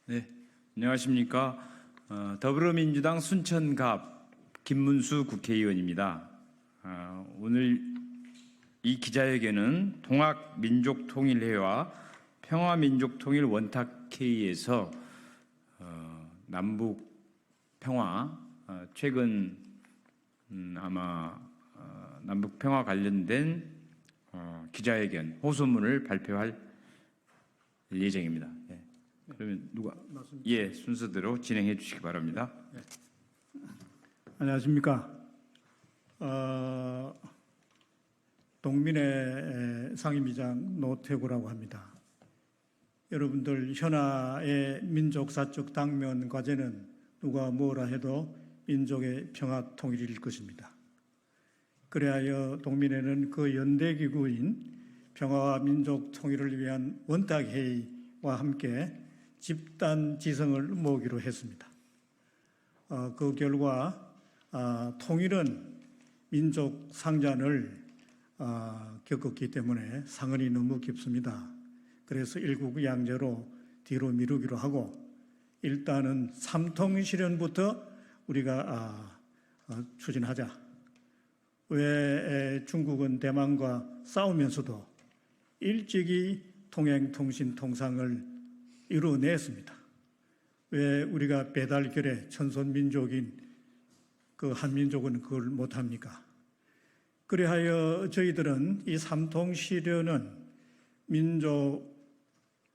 네, 안녕하십니까. 더불어민주당 순천갑 김문수 국회의원입니다. 오늘 이 기자회견은 통합민족통일회와 평화민족통일 원탁회의에서 남북 평화 최근 아마 남북 평화 관련된 기자회견 호소문을 발표할 예정입니다. 네. 그러면 누가 순서대로 진행해 주시기 바랍니다. 네. 안녕하십니까. 동민회 상임위장 노태구라고 합니다. 여러분들 현아의 민족사적 당면 과제는 누가 뭐라 해도 민족의 평화 통일일 것입니다. 그래야 동민회는 그 연대기구인 평화와 민족 통일을 위한 원탁회의와 함께 집단 지성을 모으기로 했습니다. 그 결과 통일은 민족 상잔을 겪었기 때문에 상흔이 너무 깊습니다. 그래서 일국양제로 뒤로 미루기로 하고 일단은 삼통실현부터 우리가 추진하자. 왜 중국은 대만과 싸우면서도 일찍이 통행통신 통상을 이루어냈습니다. 왜 우리가 배달결의 천손민족인 그 한민족은 그걸 못합니까? 그리하여 저희들은 이 삼통실현은 민족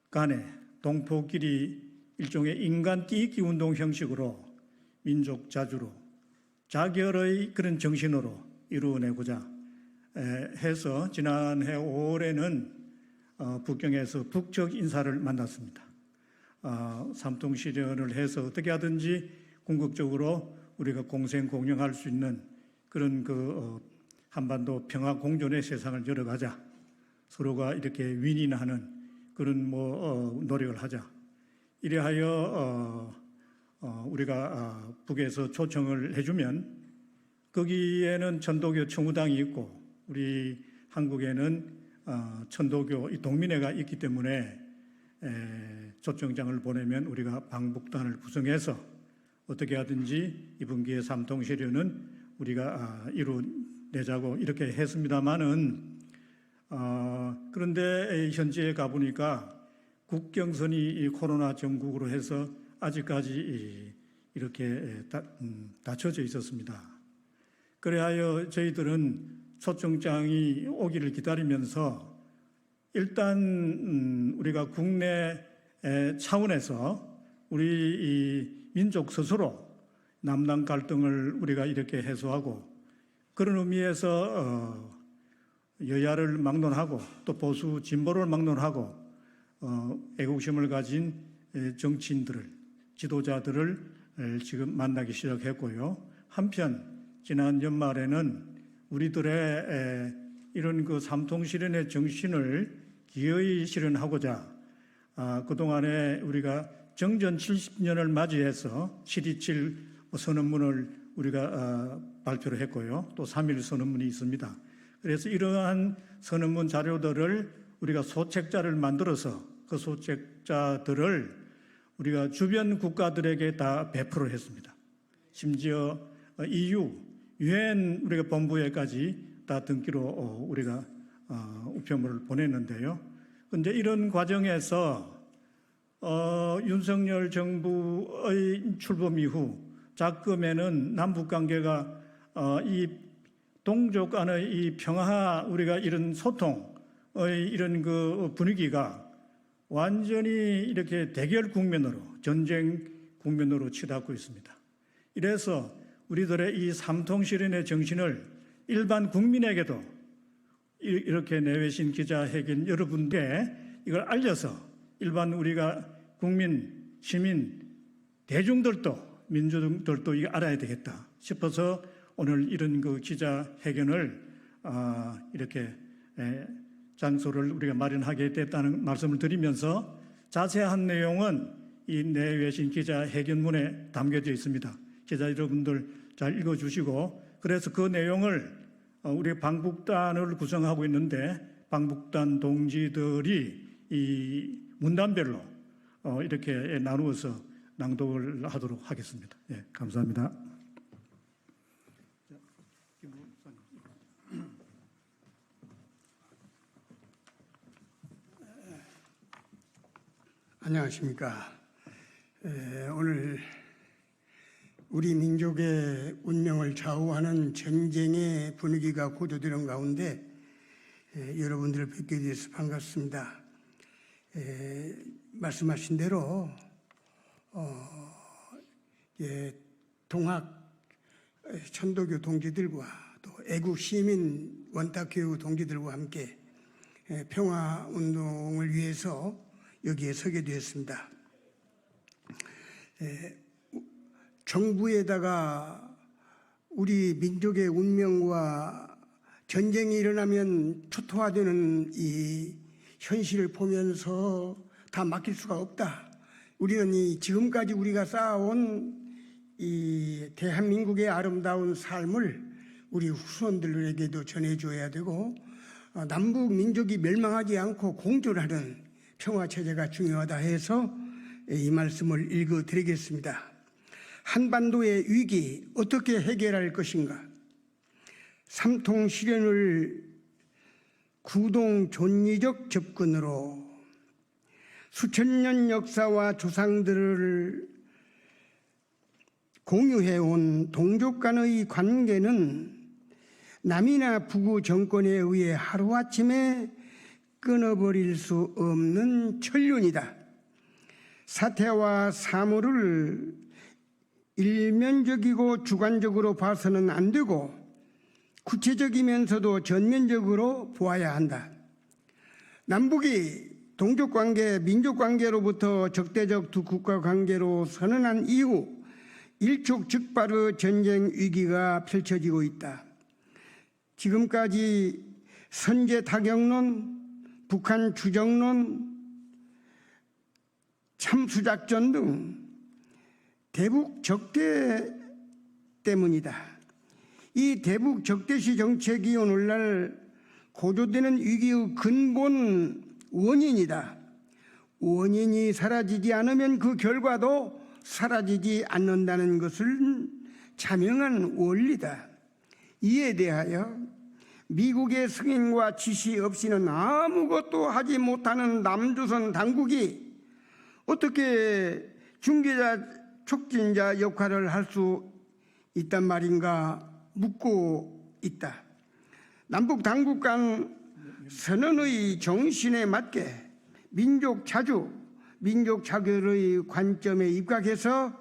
간의 동포끼리 일종의 인간 띄기 운동 형식으로 민족 자주로 자결의 그런 정신으로 이루어내고자 해서 지난해 5월에는 북경에서 북측 인사를 만났습니다. 삼통실현을 해서 어떻게 하든지 궁극적으로 우리가 공생공영할 수 있는 그런 한반도 평화 공존의 세상을 열어가자. 서로가 이렇게 윈윈하는 그런 노력을 하자. 이래하여 우리가 북에서 초청을 해주면 거기에는 천도교 청우당이 있고 우리 한국에는 천도교 동민회가 있기 때문에 초청장을 보내면 우리가 방북단을 구성해서 어떻게 하든지 이번 기회에 삼통실현은 우리가 이루어내자고 이렇게 했습니다마는 그런데 현지에 가보니까 국경선이 코로나 전국으로 해서 아직까지 이렇게 닫혀져 있었습니다. 그래하여 저희들은 초청장이 오기를 기다리면서 일단 우리가 국내 차원에서 우리 이 민족 스스로 남남 갈등을 우리가 이렇게 해소하고 그런 의미에서 여야를 막론하고 또 보수 진보를 막론하고 애국심을 가진 정치인들을 지도자들을 지금 만나기 시작했고요. 한편 지난 연말에는 우리들의 이런 삼통실현의 정신을 기어이 실현하고자 그동안에 우리가 정전 70년을 맞이해서 7.27 선언문을 우리가 발표를 했고요. 또 3.1 선언문이 있습니다. 그래서 이러한 선언문 자료들을 우리가 소책자를 만들어서 그 소책자들을 우리가 주변 국가들에게 다 배포를 했습니다. 심지어 EU, 유엔 우리가 본부에까지 다 등기로 우리가 우편물을 보냈는데요. 그런데 이런 과정에서 윤석열 정부의 출범 이후 작금에는 남북 관계가 이 동족 간의 이 평화 우리가 이런 소통의 이런 분위기가 완전히 이렇게 대결 국면으로 전쟁 국면으로 치닫고 있습니다. 이래서 우리들의 이 삼통실현의 정신을 일반 국민에게도 이렇게 내외신 기자회견 여러분께 이걸 알려서 일반 우리가 국민, 시민, 대중들도 민주들도 이거 알아야 되겠다 싶어서 오늘 이런 기자회견을 이렇게 장소를 우리가 마련하게 됐다는 말씀을 드리면서 자세한 내용은 이 내외신 기자회견문에 담겨져 있습니다. 기자 여러분들 잘 읽어주시고 그래서 그 내용을 우리 방북단을 구성하고 있는데 방북단 동지들이 이 문단별로 이렇게 나누어서 낭독을 하도록 하겠습니다. 예, 감사합니다. 안녕하십니까. 오늘 우리 민족의 운명을 좌우하는 전쟁의 분위기가 고조되는 가운데 여러분들을 뵙게 돼서 반갑습니다. 말씀하신 대로 동학 천도교 동지들과 또 애국 시민 원탁교육 동지들과 함께 평화 운동을 위해서 여기에 서게 되었습니다. 정부에다가 우리 민족의 운명과 전쟁이 일어나면 초토화되는 이 현실을 보면서 다 맡길 수가 없다. 우리는 지금까지 우리가 쌓아온 이 대한민국의 아름다운 삶을 우리 후손들에게도 전해줘야 되고 남북 민족이 멸망하지 않고 공존하는 평화체제가 중요하다 해서 이 말씀을 읽어드리겠습니다. 한반도의 위기 어떻게 해결할 것인가? 삼통 실현을 구동 존리적 접근으로 수천 년 역사와 조상들을 공유해온 동족 간의 관계는 남이나 북의 정권에 의해 하루아침에 끊어버릴 수 없는 천륜이다. 사태와 사물을 일면적이고 주관적으로 봐서는 안 되고 구체적이면서도 전면적으로 보아야 한다. 남북이 동족관계, 민족관계로부터 적대적 두 국가 관계로 선언한 이후 일촉즉발의 전쟁 위기가 펼쳐지고 있다. 지금까지 선제 타격론, 북한 주정론, 참수작전 등 대북 적대 때문이다. 이 대북 적대시 정책이 오늘날 고조되는 위기의 근본 원인이다. 원인이 사라지지 않으면 그 결과도 사라지지 않는다는 것을 자명한 원리다. 이에 대하여 미국의 승인과 지시 없이는 아무것도 하지 못하는 남조선 당국이 어떻게 중개자, 촉진자 역할을 할 수 있단 말인가 묻고 있다. 남북 당국 간 선언의 정신에 맞게 민족 자주, 민족 자결의 관점에 입각해서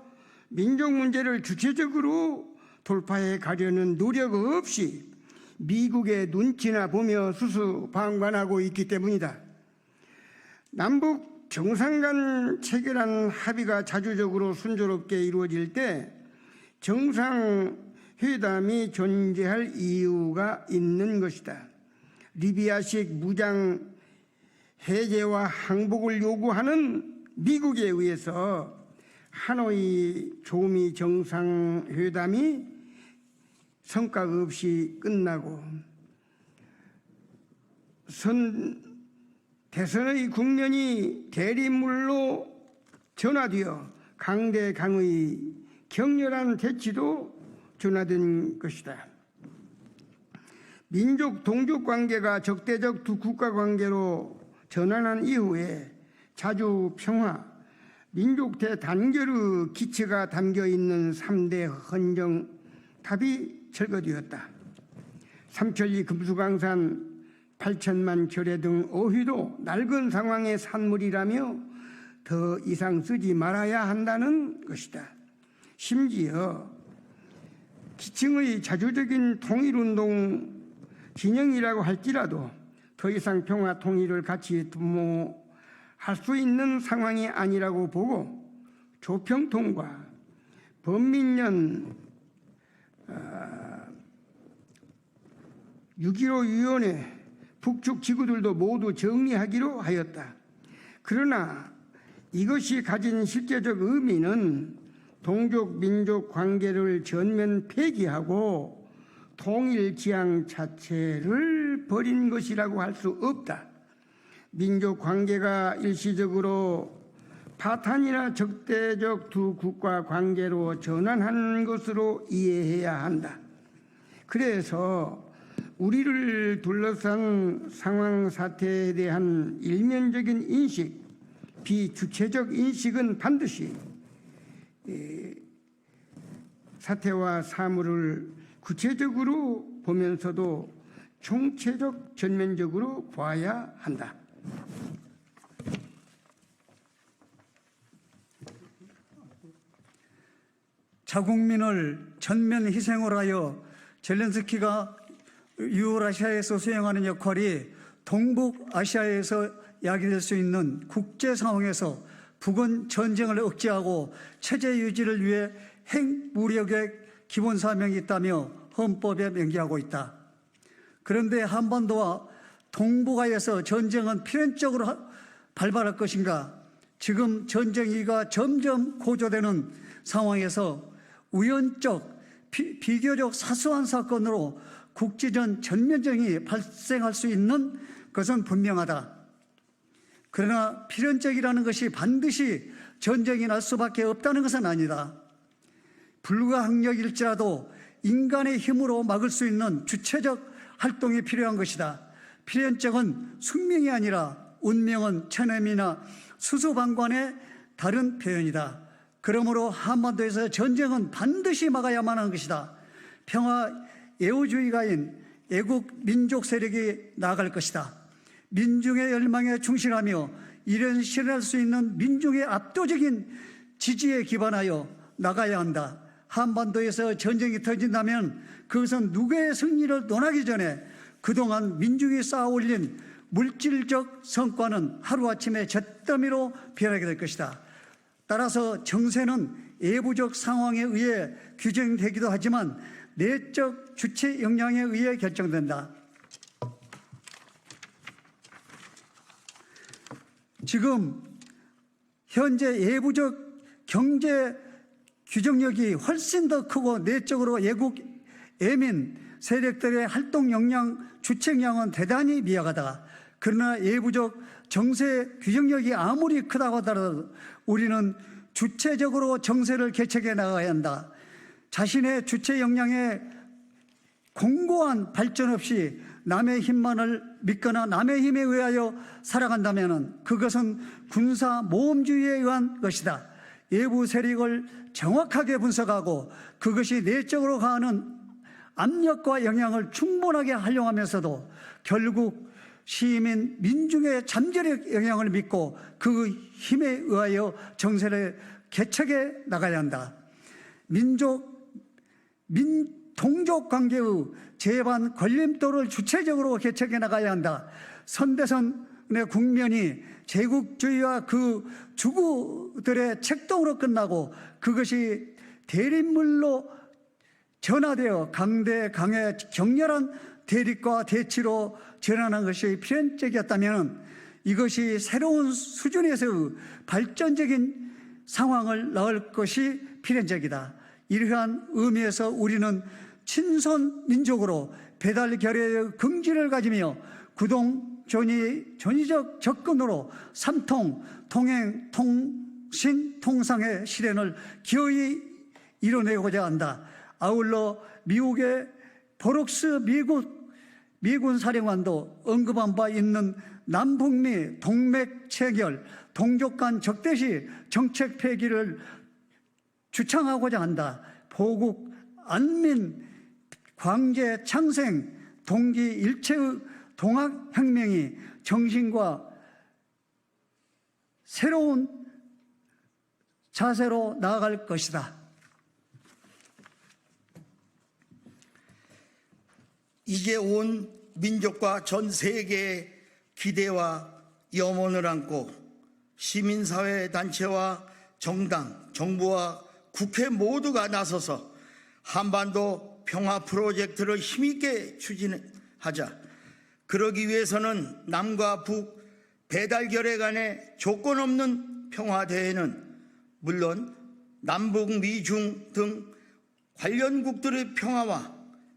민족 문제를 주체적으로 돌파해 가려는 노력 없이 미국의 눈치나 보며 수수방관하고 있기 때문이다. 남북 정상 간 체결한 합의가 자주적으로 순조롭게 이루어질 때 정상회담이 존재할 이유가 있는 것이다. 리비아식 무장 해제와 항복을 요구하는 미국에 의해서 하노이 조미 정상회담이 성과 없이 끝나고 대선의 국면이 대립물로 전화되어 강대강의 격렬한 대치도 전화된 것이다. 민족 동족 관계가 적대적 두 국가 관계로 전환한 이후에 자주 평화, 민족 대단결의 기치가 담겨있는 3대 헌정탑이 철거되었다. 삼천리 금수강산 8천만 결의 등 어휘도 낡은 상황의 산물이라며 더 이상 쓰지 말아야 한다는 것이다. 심지어 기층의 자주적인 통일운동 진영이라고 할지라도 더 이상 평화 통일을 같이 도모할 수 있는 상황이 아니라고 보고 조평통과 범민련 6.15 위원회 북측 지구들도 모두 정리하기로 하였다. 그러나 이것이 가진 실제적 의미는 동족 민족 관계를 전면 폐기하고 통일 지향 자체를 버린 것이라고 할 수 없다. 민족 관계가 일시적으로 파탄이나 적대적 두 국가 관계로 전환하는 것으로 이해해야 한다. 그래서 우리를 둘러싼 상황 사태에 대한 일면적인 인식, 비주체적 인식은 반드시 사태와 사물을 구체적으로 보면서도 총체적 전면적으로 봐야 한다. 자국민을 전면 희생을 하여 젤렌스키가 유월아시아에서 수행하는 역할이 동북아시아에서 야기될 수 있는 국제 상황에서 북은 전쟁을 억제하고 체제 유지를 위해 핵무력의 기본 사명이 있다며 헌법에 명기하고 있다. 그런데 한반도와 동북아에서 전쟁은 필연적으로 발발할 것인가? 지금 전쟁위기가 점점 고조되는 상황에서 우연적, 비교적 사소한 사건으로 국지전 전면전이 발생할 수 있는 것은 분명하다. 그러나 필연적이라는 것이 반드시 전쟁이 날 수밖에 없다는 것은 아니다. 불가항력일지라도 인간의 힘으로 막을 수 있는 주체적 활동이 필요한 것이다. 필연적은 숙명이 아니라 운명은 천έμ이나 수수방관의 다른 표현이다. 그러므로 한반도에서 전쟁은 반드시 막아야만 하는 것이다. 평화 애호주의가인 애국 민족 세력이 나아갈 것이다. 민중의 열망에 충실하며 이런 실현할 수 있는 민중의 압도적인 지지에 기반하여 나가야 한다. 한반도에서 전쟁이 터진다면 그것은 누구의 승리를 논하기 전에 그동안 민중이 쌓아올린 물질적 성과는 하루아침에 잿더미로 변하게 될 것이다. 따라서 정세는 외부적 상황에 의해 규정되기도 하지만 내적 주체 역량에 의해 결정된다. 지금 현재 외부적 경제 규정력이 훨씬 더 크고 내적으로 외국 애민 세력들의 활동 역량, 주체력은 대단히 미약하다. 그러나 외부적 정세 규정력이 아무리 크다고 하더라도 우리는 주체적으로 정세를 개척해 나가야 한다. 자신의 주체 역량에 공고한 발전 없이 남의 힘만을 믿거나 남의 힘에 의하여 살아간다면 그것은 군사 모험주의에 의한 것이다. 외부 세력을 정확하게 분석하고 그것이 내적으로 가하는 압력과 영향을 충분하게 활용하면서도 결국 시민, 민중의 잠재력 영향을 믿고 그 힘에 의하여 정세를 개척해 나가야 한다. 동족 관계의 재반 걸림돌을 주체적으로 개척해 나가야 한다. 선대선의 국면이 제국주의와 그 주구들의 책동으로 끝나고 그것이 대립물로 전화되어 강대 강의 격렬한 대립과 대치로 전환한 것이 필연적이었다면 이것이 새로운 수준에서의 발전적인 상황을 낳을 것이 필연적이다. 이러한 의미에서 우리는 친선 민족으로 배달 결의의 긍지를 가지며 구동 전위적 접근으로 삼통, 통행, 통신, 통상의 실현을 기어이 이뤄내고자 한다. 아울러 미국의 보록스 미군 사령관도 언급한 바 있는 남북미 동맥 체결, 동족 간 적대시 정책 폐기를 주창하고자 한다. 보국, 안민, 광제, 창생, 동기 일체의 동학혁명이 정신과 새로운 자세로 나아갈 것이다. 이제 온 민족과 전 세계의 기대와 염원을 안고 시민사회 단체와 정당, 정부와 국회 모두가 나서서 한반도 평화 프로젝트를 힘있게 추진하자. 그러기 위해서는 남과 북 배달 결의 간의 조건 없는 평화대회는 물론 남북 미중 등 관련국들의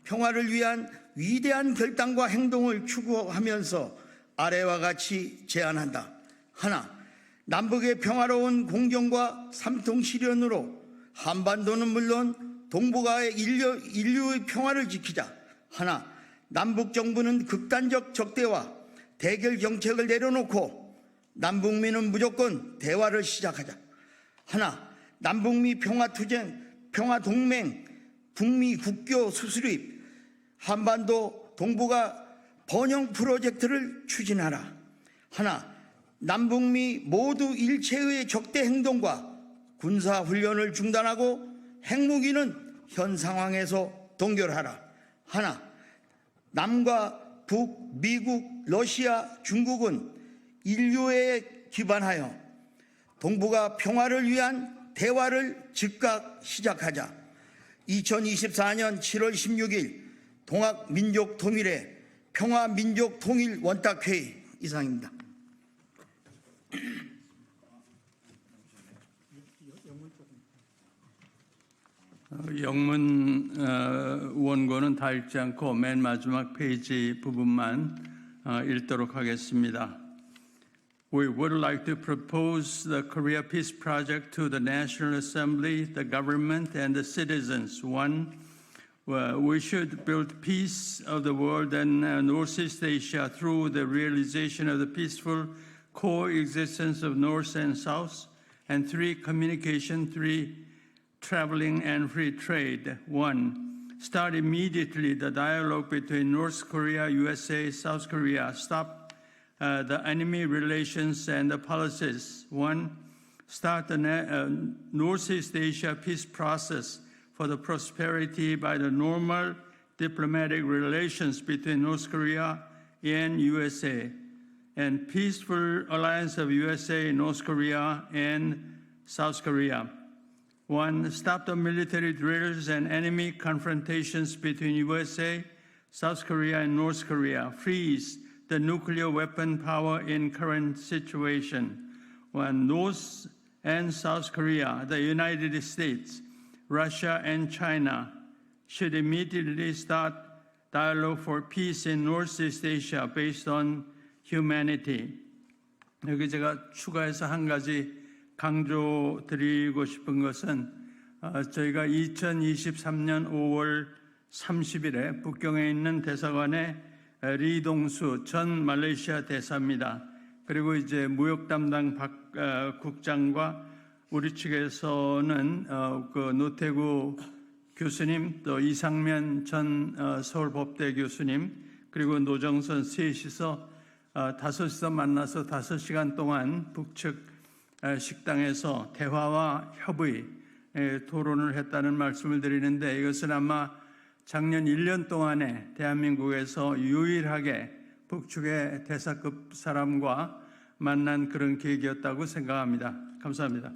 평화를 위한 위대한 결단과 행동을 추구하면서 아래와 같이 제안한다. 하나, 남북의 평화로운 공정과 삼통 실현으로 한반도는 물론 동북아의 인류의 평화를 지키자. 하나, 남북 정부는 극단적 적대와 대결 정책을 내려놓고 남북미는 무조건 대화를 시작하자. 하나, 남북미 평화투쟁, 평화동맹, 북미 국교 수수립, 한반도 동북아 번영 프로젝트를 추진하라. 하나, 남북미 모두 일체의 적대 행동과 군사훈련을 중단하고 핵무기는 현 상황에서 동결하라. 하나, 남과 북, 미국, 러시아, 중국은 인류에 기반하여 동북아 평화를 위한 대화를 즉각 시작하자. 2024년 7월 16일 동학민족통일회 평화민족통일 원탁회의 이상입니다. 영문 원고는 다 읽지 않고 맨 마지막 페이지 부분만 읽도록 하겠습니다. We would like to propose the Korea Peace Project to the National Assembly, the government, and the citizens. One, we should build peace of the world and Northeast Asia through the realization of the peaceful coexistence of North and South. And three, communication. Three, traveling and free trade. One, start immediately the dialogue between North Korea, USA, South Korea. Stop the enemy relations and the policies. One, start the Northeast Asia peace process for the prosperity by the normal diplomatic relations between North Korea and USA, and peaceful alliance of USA, North Korea, and South Korea. One, stop the military drills and enemy confrontations between USA, South Korea, and North Korea. Freeze the nuclear weapon power in current situation. One, North and South Korea, the United States, Russia, and China should immediately start dialogue for peace in Northeast Asia based on humanity. 여기 제가 추가해서 한 가지 강조드리고 싶은 것은 저희가 2023년 5월 30일에 북경에 있는 대사관에 리동수 전 말레이시아 대사입니다. 그리고 이제 무역 담당 박 국장과 우리 측에서는 그 노태구 교수님, 또 이상면 전 서울법대 교수님, 그리고 노정선 셋이서 5시서 만나서 5시간 동안 북측 식당에서 대화와 협의 토론을 했다는 말씀을 드리는데, 이것은 아마 작년 1년 동안에 대한민국에서 유일하게 북측의 대사급 사람과 만난 그런 계기였다고 생각합니다. 감사합니다.